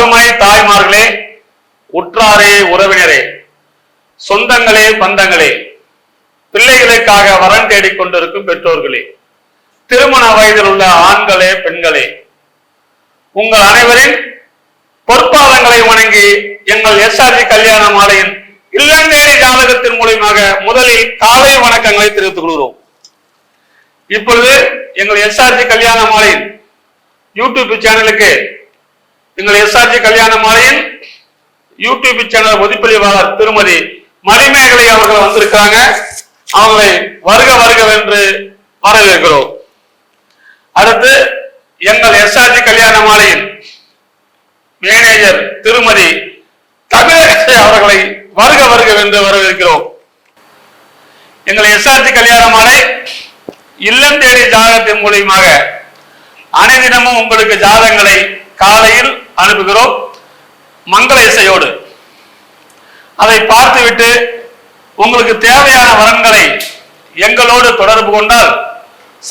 அருமை தாய்மார்களே, உற்றாரே, உறவினரே, சொந்தங்களே, பந்தங்களே, பிள்ளைகளுக்காக வரன் தேடிக்கொண்டிருக்கும் பெற்றோர்களே, திருமண வயதில் உள்ள ஆண்களே, பெண்களே, உங்கள் அனைவரின் பொற்பாதங்களை வணங்கி எங்கள் எஸ்ஆர்ஜி கல்யாண மாலையின் இல்லந்தேடி ஜாதகத்தின் மூலமாக முதலில் காலை வணக்கங்களை தெரிவித்துக் கொள்கிறோம். இப்பொழுது எங்கள் எஸ்ஆர்ஜி கல்யாண மாலையின் யூடியூப் சேனலுக்கு எங்கள் எஸ்ஆர்ஜி கல்யாண மாலையின் யூடியூப் சேனல் ஒதிப்பதிவாளர் திருமதி மணிமேகலை அவர்கள் வந்திருக்கிறாங்க. அவங்களை வருக வருகவென்று வரவேற்கிறோம். அடுத்து எங்கள் எஸ்ஆர்ஜி கல்யாண மாலையின் மேனேஜர் திருமதி தமிழரசி அவர்களை வருக வருகவென்று வரவேற்கிறோம். எங்கள் எஸ்ஆர்ஜி கல்யாண மாலை இல்லம் தேடி ஜாதகத்தின் மூலியமாக அனைதினமும் உங்களுக்கு ஜாதகங்களை காலையில் அனுப்புகிறோம், மங்கள இசையோடு. அதை பார்த்துவிட்டு உங்களுக்கு தேவையான வரன்களை எங்களோடு தொடர்பு கொண்டால்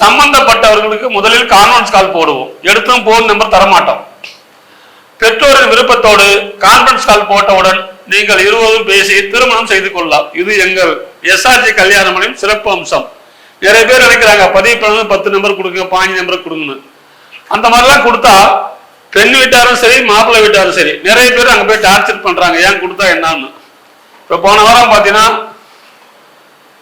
சம்பந்தப்பட்டவர்களுக்கு முதலில் கான்ஃபரன்ஸ் கால் போடுவோம். எடுத்தும் போன் நம்பர் தரமாட்டோம். பெற்றோரின் விருப்பத்தோடு கான்ஃபரன்ஸ் கால் போட்டவுடன் நீங்கள் இருவரும் பேசி திருமணம் செய்து கொள்ளலாம். இது எங்கள் எஸ்ஆர்ஜி கல்யாணமணியின் சிறப்பு அம்சம். நிறைய பேர் நினைக்கிறாங்க பதிவு பண்ண 10 நம்பர் கொடுங்க, 15 நம்பர் கொடுங்கன்னு. அந்த மாதிரிலாம் கொடுத்தா பெண் வீட்டாரும் சரி, மாப்பிள்ளை வீட்டாரும் சரி, நிறைய பேர் அங்கே போய் டார்ச்சர் பண்றாங்க. ஏன் கொடுத்தா என்னன்னு. இப்போ போன வாரம் பார்த்தீங்கன்னா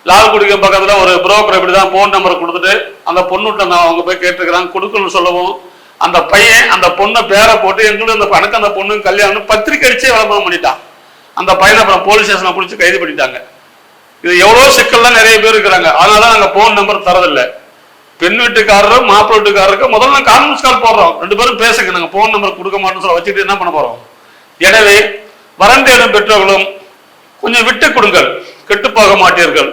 லால்குடிக்கு பக்கத்துல ஒரு புரோக்கர் இப்படிதான் போன் நம்பர் கொடுத்துட்டு அந்த பொண்ணுகிட்ட அவங்க போய் கேட்டுக்கிறாங்க, கொடுக்கணும்னு சொல்லவும் அந்த பையன் அந்த பொண்ணை பேரை போட்டு எங்களுக்கு அந்த எனக்கு அந்த பொண்ணு கல்யாணம் பத்திரிக்கை அடிச்சே விளம்பரம் பண்ணிட்டான். அந்த பையனை அப்புறம் போலீஸ் ஸ்டேஷனை பிடிச்சி கைது பண்ணிட்டாங்க. இது எவ்வளவு சிக்கல்லாம் நிறைய பேர் இருக்கிறாங்க. அதனாலதான் நாங்க போன் நம்பர் தரதில்லை. பெண் வீட்டுக்காரரும் மாப்பிள்ளை வீட்டுக்காரருக்கு முதல்ல கான்ஃபரன்ஸ் கால் போடுறோம். 2 பேரும் பேசுங்க, நாங்க போன் நம்பர் கொடுக்க மாட்டோம்னு சொல்ல வச்சுட்டு என்ன பண்ண போறோம். எனவே வரன் தேடும் பெற்றோர்களும் கொஞ்சம் விட்டு கொடுங்கள், கெட்டு போக மாட்டீர்கள்.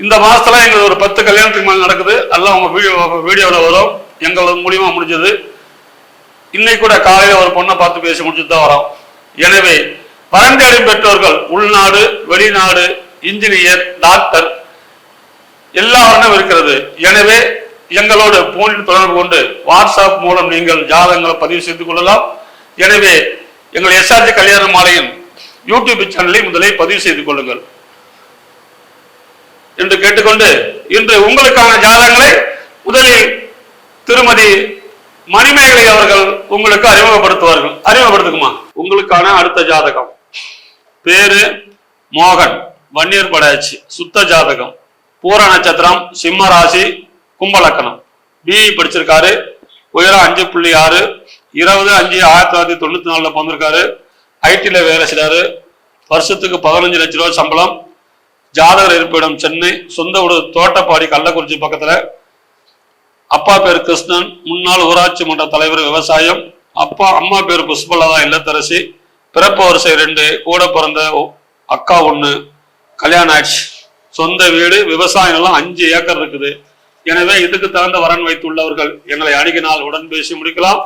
இந்த மாசத்துல எங்களுக்கு ஒரு 10 கல்யாணத்துக்கு மேல நடக்குது. எல்லாம் உங்க வீடியோவில் வரும். எங்களுக்கு மூலியமா முடிஞ்சது. இன்னைக்கு கூட காலையில ஒரு பொண்ணை பார்த்து பேசி முடிச்சுட்டு தான் வரோம். எனவே வரன் தேடும் பெற்றோர்கள் உள்நாடு, வெளிநாடு, இன்ஜினியர், டாக்டர் எல்லாரும் இருக்கிறது. எனவே எங்களோடு போனில் தொடர்பு கொண்டு வாட்ஸ்அப் மூலம் நீங்கள் ஜாதகங்களை பதிவு செய்து கொள்ளலாம். எனவே எங்கள் எஸ்ஆர்ஜி கல்யாண மாலையின் யூடியூப் சேனலை முதலில் பதிவு செய்து கொள்ளுங்கள் என்று கேட்டுக்கொண்டு இன்று உங்களுக்கான ஜாதகங்களை முதலில் திருமதி மணிமேகலை அவர்கள் உங்களுக்கு அறிமுகப்படுத்துவார்கள். அறிமுகப்படுத்துக்குமா? உங்களுக்கான அடுத்த ஜாதகம் பேரு மோகன், வன்னியர் படாச்சி, சுத்த ஜாதகம், பூர நட்சத்திரம், சிம்ம ராசி, கும்பலக்கணம், பிஇ படிச்சிருக்காரு, உயரம் 5.6, 20/5/1994 பிறந்திருக்காரு, ஐடில வேலை செய்றாரு, வருஷத்துக்கு 15 லட்ச ரூபாய் சம்பளம், ஜாதகர் இருப்பிடம் சென்னை, சொந்த ஊர் தோட்டப்பாடி கள்ளக்குறிச்சி பக்கத்துல, அப்பா பேர் கிருஷ்ணன், முன்னாள் ஊராட்சி மன்ற தலைவர், விவசாயம், அம்மா பேர் புஷ்பலதா, இல்லத்தரசி, பிறப்பு வரிசை 2, கூட பிறந்த அக்கா 1, கல்யாணம் ஆட்சி, சொந்த வீடு, விவசாய நிலம் 5 ஏக்கர் இருக்குது. எனவே இதுக்கு தகுந்த வரன் வைத்துள்ளவர்கள் எங்களை அணுகினால் உடன் பேசி முடிக்கலாம்.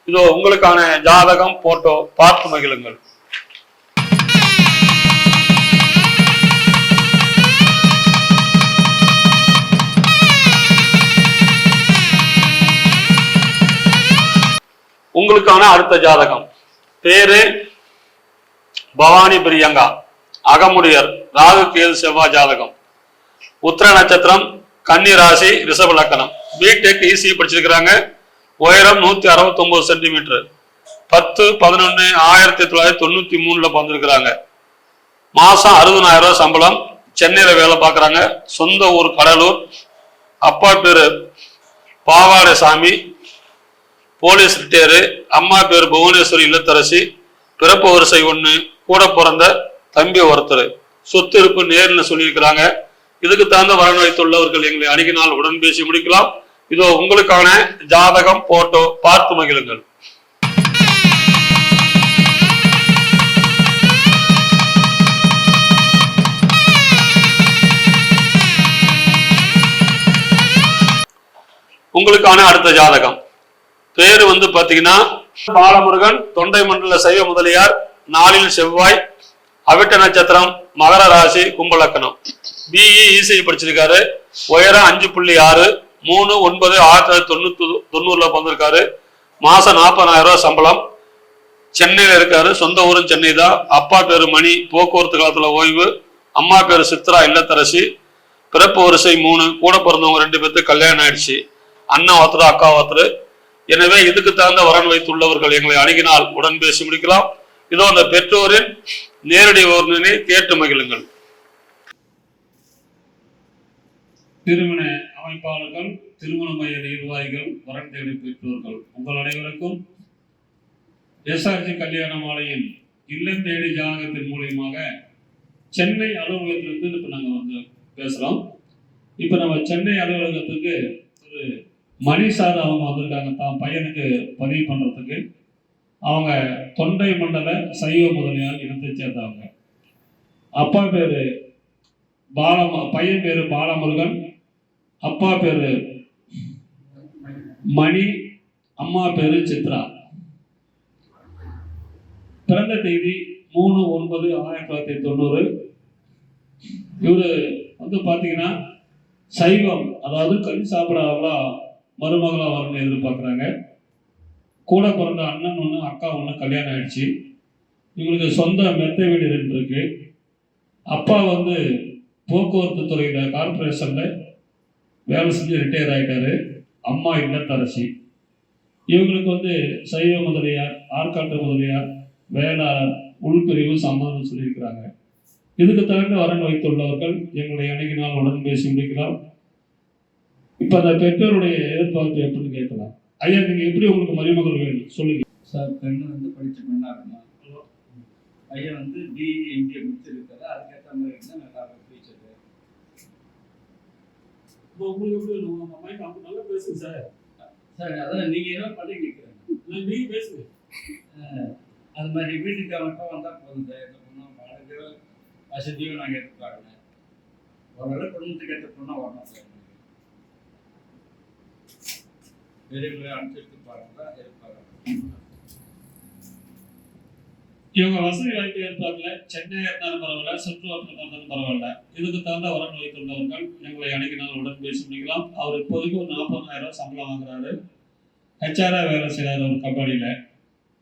இதோ உங்களுக்கான ஜாதகம் போட்டோ பார்த்து மகிழுங்கள். உங்களுக்கான அடுத்த ஜாதகம் பேரு பவானி பிரியங்கா, அகமுடியர், ராகு கேது செவ்வாய் ஜாதகம், உத்திர நட்சத்திரம், கன்னி ராசி, ரிஷப லக்கணம், பிடெக் இசி படிச்சிருக்கிறாங்க, உயரம் 169 சென்டிமீட்டர், 10/11/1993 பிறந்திருக்கிறாங்க, மாசம் 60,000 ரூபாய் சம்பளம், சென்னையில வேலை பார்க்கறாங்க, சொந்த ஊர் கடலூர், அப்பா பேரு பாவாடை சாமி, போலீஸ் ரிட்டையரு, அம்மா பேர் புவனேஸ்வரி, இல்லத்தரசி, பிறப்பு வரிசை 1, கூட பிறந்த தம்பி ஒருத்தர், சொத்து இருப்பு நேரில் சொல்லியிருக்கிறாங்க. இதுக்கு தகுந்த வரன் வைத்துள்ளவர்கள் எங்களை அணுகினால் உடன் பேசி முடிக்கலாம். இதோ உங்களுக்கான ஜாதகம் போட்டோ பார்த்து மகிழுங்கள். உங்களுக்கான அடுத்த ஜாதகம் பேரு பாத்தீங்கன்னா பாலமுருகன், தொண்டை மண்டல சைவ முதலியார், நாளில் செவ்வாய், அவிட்ட நட்சத்திரம், மகர ராசி, கும்பலக்கணம், பிஇ இசி படிச்சிருக்காரு, உயரம் 5.6, 3/9/1990 பிறந்திருக்காரு, மாசம் 40,000 ரூபாய் சம்பளம், சென்னையில இருக்காரு, சொந்த ஊரும் சென்னை தான். அப்பா பேரு மணி, போக்குவரத்து காலத்துல ஓய்வு. அம்மா பேரு சித்ரா, இல்லத்தரசி. பிறப்பு வரிசை 3, கூட பிறந்தவங்க 2 பேருக்கு கல்யாணம் ஆயிடுச்சு. அண்ணன் ஒருத்தர், அக்கா ஒருத்தர். எனவே இதுக்கு தகுந்த வரன் வைத்துள்ளவர்கள் எங்களை அணுகினால் உடன் பேசி முடிக்கலாம். இதோ அந்த பெற்றோரின் நேரடி வர்ணனை கேட்டு மகிழுங்கள். திருமண அமைப்பாளர்கள், திருமண மைய நிர்வாகிகள், வரன் தேடி பெற்றோர்கள் உங்கள் அனைவருக்கும் எஸ்ஆர்ஜி கல்யாண மாலையின் இல்லம் தேடி ஜாதகத்தின் மூலியமாக சென்னை அலுவலகத்திலிருந்து இப்போ நாங்கள் வந்து பேசுகிறோம். இப்போ நம்ம சென்னை அலுவலகத்துக்கு ஒரு மணி சார் அவங்க வந்திருக்காங்க தான் பையனுக்கு பதிவு பண்ணுறதுக்கு. அவங்க தொண்டை மண்டல சைவ முதலியார் இனத்தை சேர்ந்தவங்க. அப்பா பேர் பையன் பேர் பாலமுருகன், அப்பா பேர் மணி, அம்மா பேர் சித்ரா. பிறந்த தேதி 3/9/1990. இவரு வந்து பார்த்தீங்கன்னா சைவம், அதாவது கறி சாப்பிடாதவங்களா மருமகளா வரணும்னு எதிர்பார்க்குறாங்க. கூட பிறந்த அண்ணன் 1, அக்கா 1 கல்யாணம் ஆயிடுச்சு. இவங்களுக்கு சொந்த மெத்தை வீடு 2 இருக்கு. அப்பா வந்து போக்குவரத்து துறையில் கார்பரேஷனில் வேலை செஞ்சு ரிட்டையர் ஆகிட்டாரு. அம்மா இல்லத்தரசி. இவங்களுக்கு வந்து சைவ முதலியார், ஆற்காட்டு முதலியார், வேளாளர், உள்பிரிவு சம்மதம் சொல்லியிருக்கிறாங்க. இதுக்கு தகுந்த வரன் வைத்துள்ளவர்கள் எங்களுடைய அணுகினால் உடன் பேசி முடிக்கலாம். இப்போ அந்த பெற்றோருடைய எதிர்பார்ப்பு எப்படின்னு கேட்கலாம். ஐயா, நீங்கள் எப்படி உங்களுக்கு மருமகள் வேணும் சொல்லுங்க சார். பெண்ணு வந்து படித்த பெண்ணா இருக்கணும். பையன் வந்து BE MBA முடிச்சிருக்காரு. அதுக்கேற்ற மாதிரி இருந்தால் நல்லா இருக்கும் ஃபியூச்சரு. இப்போ உங்களுக்கு எப்படி வேணும்? உங்கள் மைண்ட் அவங்க நல்லா பேசுங்க சார். சார் அதான் நீங்கள் என்ன பண்ணி நிற்கிறேன், நீங்கள் பேசுங்க. அது மாதிரி வீட்டுக்கு மட்டும் வந்தால் போதும் சார். எந்த பொண்ணும் வாடகை வசதியும் நாங்கள் எதிர்பார்க்கல. ஒருவேளை குடும்பத்துக்கு ஏற்ற பொண்ணாக வரணும் சார். பெரியவங்களை அனுப்பிச்சு பாருங்களா எதிர்பார்க்கலாம். இவங்க வசதி வாய்ப்பு ஏற்பாடுல சென்னை இருந்தாலும் பரவாயில்ல, சுற்றுவட்டத்தில் இருந்தாலும் பரவாயில்ல, இதுக்கு தகுந்த வரன் வைத்துள்ளவர்கள் எங்களை அணுகினால் உடன் பேசி முடிக்கலாம். அவர் இப்போதைக்கு ஒரு 40,000 சம்பளம் வாங்குறாரு. HR வேலை செய்கிறார் ஒரு கம்பெனியில்.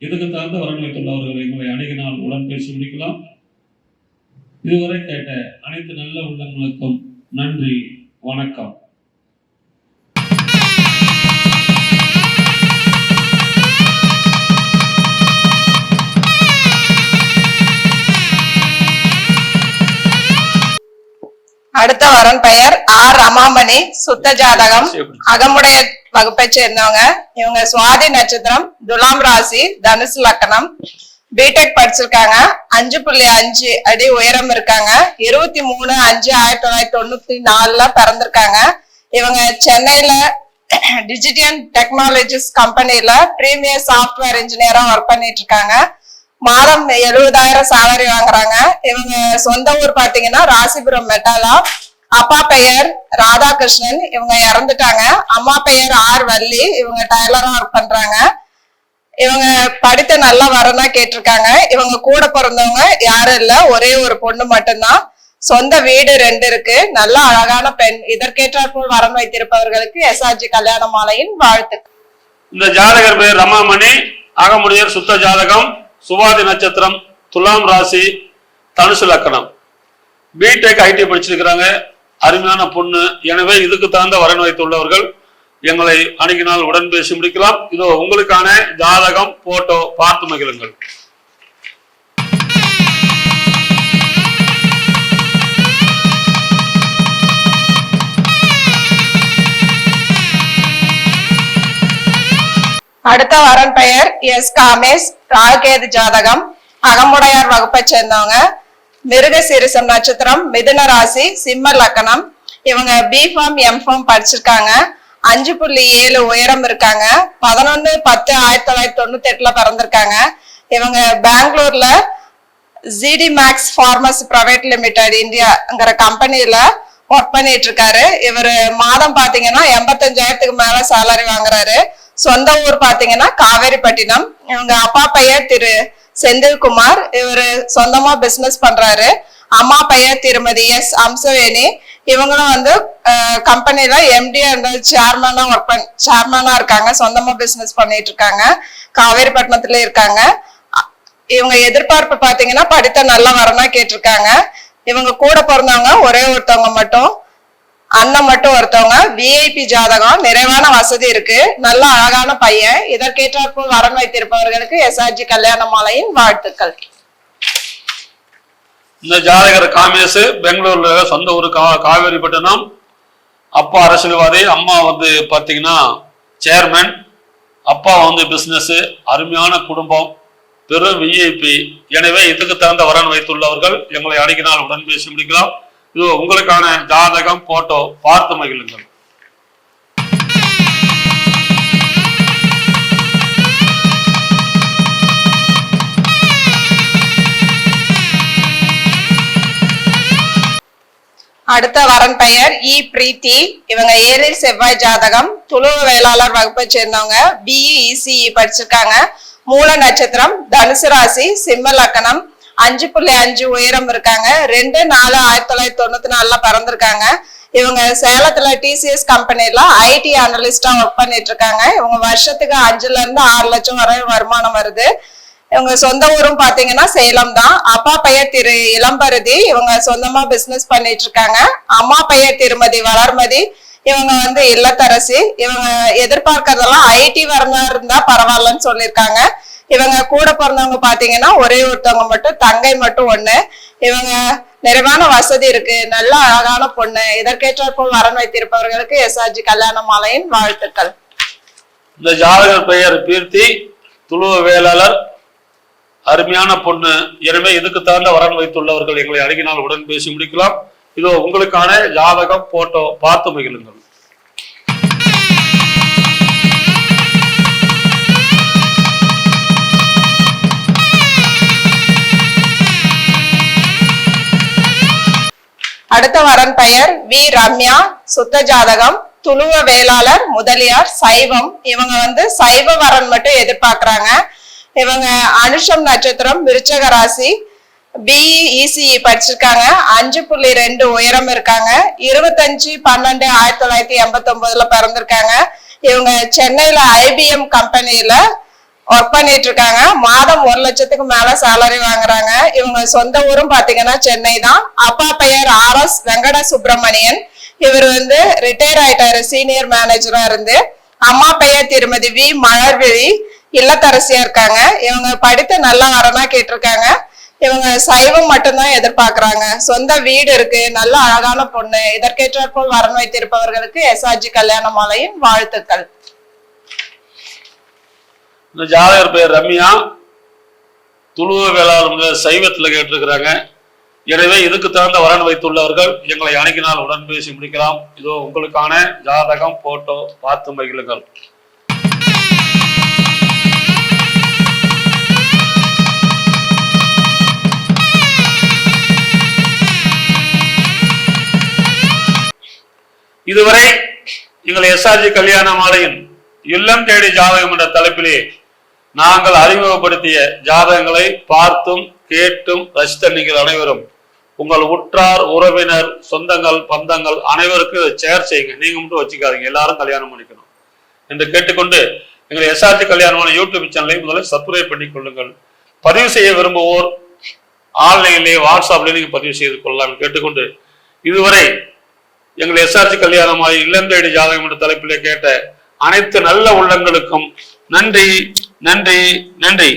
இதுக்கு தகுந்த வரன் வைத்துள்ளவர்கள் எங்களை அணுகினால் உடன் பேசி முடிக்கலாம். இதுவரை கேட்ட அனைத்து நல்ல உள்ளங்களுக்கும் நன்றி, வணக்கம். அடுத்த வரன் பெயர் R. ரமாமணி. சுத்த ஜாதகம், அகமுடைய வகுப்பை சேர்ந்தவங்க. இவங்க சுவாதி நட்சத்திரம், துலாம் ராசி, தனுசு லக்னம். பிடெக் படிச்சிருக்காங்க. 5.5 அடி உயரம் இருக்காங்க. 23/5/1994 பிறந்திருக்காங்க. இவங்க சென்னையில டிஜிட்டல் டெக்னாலஜிஸ் கம்பெனில பிரீமியர் சாஃப்ட்வேர் இன்ஜினியரா ஒர்க் பண்ணிட்டு இருக்காங்க. மாதம் 70,000 சேலரி வாங்குறாங்க. இவங்க சொந்த ஊர் பாத்தீங்கன்னா ராசிபுரம் மெட்டாலா. அப்பா பெயர் ராதாகிருஷ்ணன், இவங்க இறந்துட்டாங்க. அம்மா பெயர் R. வள்ளி, இவங்க டைலரா ஒர்க் பண்றாங்க. இவங்க படித்த நல்ல வரனா கேட்டிருக்காங்க. இவங்க கூட பிறந்தவங்க யாரும் இல்ல, ஒரே ஒரு பொண்ணு மட்டும்தான். சொந்த வீடு 2 இருக்கு. நல்ல அழகான பெண். இதற்கேற்றாற்போல் வரன் வைத்திருப்பவர்களுக்கு எஸ்ஆர்ஜி கல்யாண மாலையின் வாழ்த்து. இந்த ஜாதகர் பேர் ரமாமணி, அகமுடையர், சுத்த ஜாதகம், சுவாதி நட்சத்திரம், துலாம் ராசி, தனுசு லக்கணம். பிடெக் IT படிச்சிருக்கிறாங்க. அருமையான பொண்ணு. எனவே இதுக்கு தகுந்த வரன் வைத்துள்ளவர்கள் எங்களை அணுகினால் உடன் பேசி முடிக்கலாம். இதோ உங்களுக்கான ஜாதகம், போட்டோ பார்த்து மகிழுங்கள். அடுத்த வரன் பெயர் S. காமேஷ். ராகேது ஜாதகம், அகமுடையார் வகுப்பை சேர்ந்தவங்க. மிருக சீரிசம் நட்சத்திரம், மிதுன ராசி, சிம்ம லக்கணம். இவங்க B.Pharm M.Pharm படிச்சிருக்காங்க. 5.7 உயரம் இருக்காங்க. 11/10/1998 பிறந்திருக்காங்க. இவங்க பெங்களூர்ல ZD Max Pharmacy Private Limited இந்தியாங்கிற கம்பெனில ஒர்க் பண்ணிட்டு இருக்காரு. இவரு மாதம் பாத்தீங்கன்னா 85,000க்கு மேல சேலரி வாங்குறாரு. சொந்த ஊர் பாத்தீங்கன்னா காவேரிப்பட்டினம். இவங்க அப்பா பெயர் திரு செந்தில்குமார், இவரு சொந்தமா பிசினஸ் பண்றாரு. அம்மா பெயர் திருமதி S. அம்சவேணி. இவங்களும் வந்து கம்பெனில MD அண்ட் சேர்மனா இருக்காங்க. சொந்தமா பிசினஸ் பண்ணிட்டு இருக்காங்க. காவேரிப்பட்டினத்துல இருக்காங்க. இவங்க எதிர்பார்ப்பு பாத்தீங்கன்னா படித்த நல்ல வரனா கேட்டிருக்காங்க. இவங்க கூட பிறந்தவங்க ஒரே ஒருத்தவங்க மட்டும், அண்ணன் மட்டும் ஒருத்தவங்க. விஐபி ஜாதகம், நிறைவான வசதி இருக்கு, நல்ல அழகான பையன். இதற்கேற்றாற்போல் வரன் வைத்திருப்பவர்களுக்கு எஸ்ஆர்ஜி கல்யாண மாலையின் வாழ்த்துக்கள். இந்த ஜாதகர் காமேஷ், பெங்களூர்ல சொந்த ஊர் காவேரிப்பட்டினம். அப்பா அரசியல்வாதி, அம்மா பாத்தீங்கன்னா சேர்மன். அப்பா பிசினஸ், அருமையான குடும்பம், பெரும் விஐபி. எனவே இதுக்கு தகுந்த வரன் வைத்துள்ளவர்கள் எங்களை அணுகினால் உடன் பேசி முடிக்கலாம். இது உங்களுக்கான ஜாதகம், போட்டோ பார்த்து மகிழுங்கள். அடுத்த வரன் பெயர் இ பிரீத்தி. இவங்க ஏழில் செவ்வாய் ஜாதகம், துளுவ வேளாளர் வகுப்பை சேர்ந்தவங்க. பிஇ இசிஇ படிச்சிருக்காங்க. மூல நட்சத்திரம், தனுசு ராசி, சிம்ம லக்கணம். 5.5 உயரம் இருக்காங்க. 2/4/1994 பிறந்திருக்காங்க. இவங்க சேலத்துல டிசிஎஸ் கம்பெனில ஐடி அனலிஸ்டா ஒர்க் பண்ணிட்டு இருக்காங்க. இவங்க வருஷத்துக்கு 5 இருந்து 6 லட்சம் வரை வருமானம் வருது. இவங்க சொந்த ஊரும் பாத்தீங்கன்னா சேலம் தான். அப்பா பெயர் திரு இளம்பருதி. இவங்க சொந்தமா பிசினஸ் பண்ணிட்டு இருக்காங்க. அம்மா பெயர் திருமதி வளர்மதி. இவங்க இல்லத்தரசி. இவங்க எதிர்பார்க்கறதெல்லாம் ஐடி வரனா இருந்தா பரவாயில்லன்னு சொல்லியிருக்காங்க. இவங்க கூட பிறந்தவங்க பாத்தீங்கன்னா ஒரே ஒருத்தவங்க மட்டும், தங்கை மட்டும் ஒண்ணு. இவங்க நிறைவான வசதி இருக்கு, நல்ல அழகான பொண்ணு. இதற்கேற்றாற்போல் வரன் வைத்திருப்பவர்களுக்கு எஸ்ஆர்ஜி கல்யாண மாலையின் வாழ்த்துக்கள். இந்த ஜாதகர் பெயர் கீர்த்தி, துளுவ வேளாளர், அருமையான பொண்ணு. எனவே இதுக்கு தகுந்த வரன் வைத்துள்ளவர்கள் எங்களை அணுகினால் உடன் பேசி முடிக்கலாம். இதோ உங்களுக்கான ஜாதகம், போட்டோ பார்த்து மகிழுங்கள். அடுத்த வரன் பெயர் வி ரம்யா. சுத்த ஜாதகம், துளுவ வேளாளர், முதலியார், சைவம். இவங்க சைவ வரன் மட்டும் எதிர்பார்க்கறாங்க. இவங்க அனுஷம் நட்சத்திரம், விருச்சக ராசி. பிஇ இசிஇ படிச்சிருக்காங்க. 5.2 உயரம் இருக்காங்க. 25/12/1989 பிறந்திருக்காங்க. இவங்க சென்னையில ஐபிஎம் கம்பெனில ஒர்க் பண்ணிட்டு இருக்காங்க. மாதம் 1 லட்சத்துக்கு மேல சேலரி வாங்குறாங்க. இவங்க சொந்த ஊரும் பாத்தீங்கன்னா சென்னை தான். அப்பா பெயர் RS வெங்கட சுப்பிரமணியன். இவர் ரிட்டையர் ஆயிட்டாரு சீனியர் மேனேஜரா இருந்து. அம்மா பெயர் திருமதி வி மலர்விழி. இல்லத்தரசியா இருக்காங்க. இவங்க படித்த நல்ல வரனா கேட்டிருக்காங்க. இவங்க சைவம் மட்டும்தான் எதிர்பார்க்கறாங்க. சொந்த வீடு இருக்கு, நல்ல அழகான பொண்ணு. இதற்கேற்றாற்போல் வரன் வைத்திருப்பவர்களுக்கு எஸ்ஆர்ஜி கல்யாண மாலையின் வாழ்த்துக்கள். இந்த ஜாதகர் பெயர் ரம்யா, துளுவ வேளாளர், சைவத்துல கேட்டிருக்கிறாங்க. எனவே இதுக்கு தகுந்த வரன் வைத்துள்ளவர்கள் எங்களை அணுகினால் உடன் பேசி முடிக்கலாம். இதோ உங்களுக்கான ஜாதகம், போட்டோ பார்த்து மகிழுங்கள். இதுவரை எங்கள் எஸ்ஆர்ஜி கல்யாண மாலையின் இல்லம் தேடி ஜாதகம் என்ற தலைப்பிலே நாங்கள் அறிமுகப்படுத்திய ஜாதகங்களை பார்த்தும் கேட்டும் ரசித்த நீங்கள் அனைவரும் உங்கள் உற்றார், உறவினர், சொந்தங்கள், பந்தங்கள் அனைவருக்கும் இதை ஷேர் செய்யுங்க. நீங்க மட்டும் வச்சுக்காதீங்க, எல்லாரும் கல்யாணம் பண்ணிக்கணும் என்று கேட்டுக்கொண்டு எங்கள் எஸ்ஆர்ஜி கல்யாணமான யூடியூப் சேனலை முதலில் சப்ஸ்கிரைப் பண்ணிக் கொள்ளுங்கள். பதிவு செய்ய விரும்புவோர் ஆன்லைன்லேயே வாட்ஸ்அப்லேயே நீங்க பதிவு செய்து கொள்ளலாம் கேட்டுக்கொண்டு, இதுவரை எங்கள் எஸ்ஆர்ஜி கல்யாணமாய் இல்லம் தேடி ஜாதகம் என்ற தலைப்பிலே கேட்ட அனைத்து நல்ல உள்ளங்களுக்கும் நன்றி, நன்றி, நன்றி.